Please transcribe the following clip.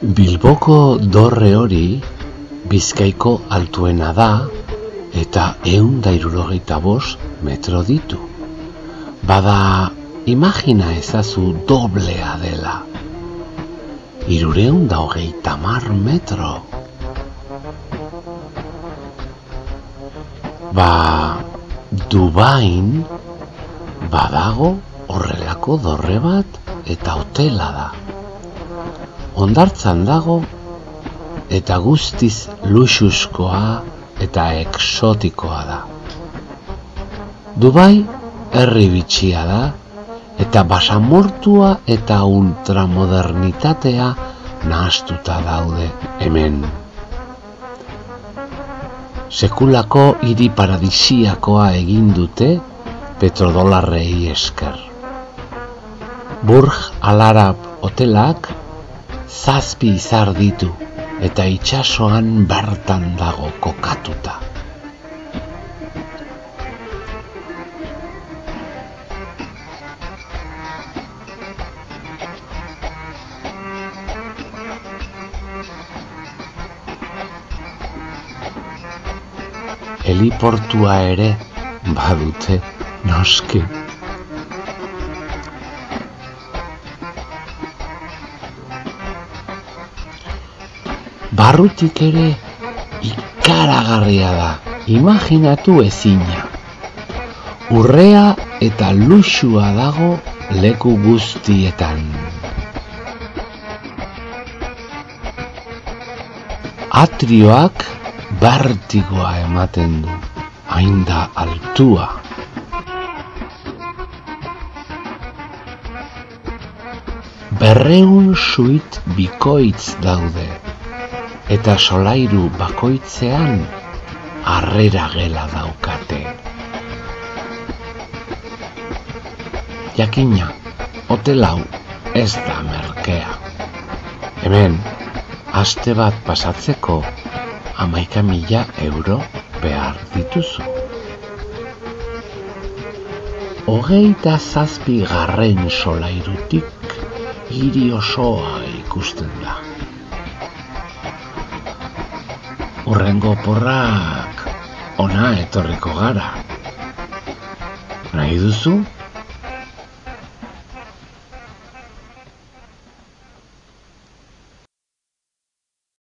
Bilboko dorre hori Bizkaiko altuena da eta 175 metro ditu. Bada, imagina ezazu doblea dela. 330 metro. Dubain badago horrelako dorre bat eta hotela da. Hondartzan dago eta guztiz luxuzkoa eta exotikoa da. Dubai herri bitxia da eta basamortua eta ultramodernitatea nahastuta daude hemen. Sekulako hiri paradisiakoa egin dute petrodolarrei esker. Burj Al Arab hotelak 7 izar ditu eta itsasoan bertan dago kokatuta. Heliportua ere badute, noski. Barrutik ere ikaragarria da, imaginatu ezina. Urrea eta luxua dago leku guztietan. Atrioak bertigoa ematen du, hain da altua. Berrehun suite bikoitz daude, eta solairu bakoitzean harrera gela daukate. Jakina, hotel hau ez da merkea. Hemen, aste bat pasatzeko 11.000 euro behar dituzu. 27. solairutik hiri osoa ikusten da. Hurrengo oporrak ona etorriko gara. Nahi duzu?